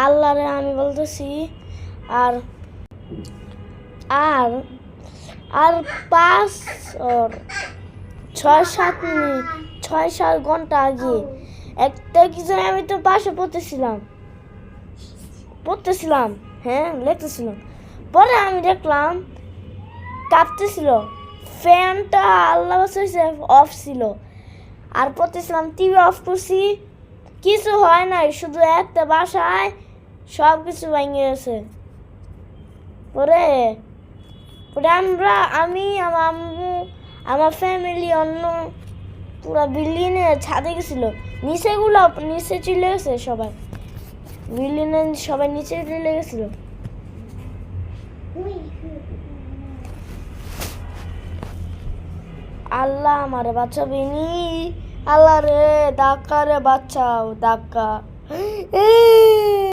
আল্লাহরে আমি বলতেছি আর আর আর 5 or 6-7 মিনিট 6-7 ঘন্টা আগে একটা কিছু আমি তো পাশে পড়তেছিলাম হ্যাঁ লিখতেছিলাম। পরে আমি দেখলাম কাঁপতেছিল, ফ্যানটা আল্লাহ বাঁচাইছে অফ ছিল। আর পড়তেছিলাম, টিভি অফ করছি, কিছু হয় নাই, শুধু একটা বাসায় সব কিছু ভেঙে গেছে। পরে আমি আমার আম্মু আমার ফ্যামিলি অন্য পুরো বিল্ডিংয়ে ছাদে গেছিল, নিচে চলে গেছে সবাই, বিল্ডিংয়ে সবাই নিচে চলে গেছিল। আল্লাহ আমারে বাঁচাবে নি, আল্লাহ রে, ডাক্কা রে বাঁচাও, ডাক্কা।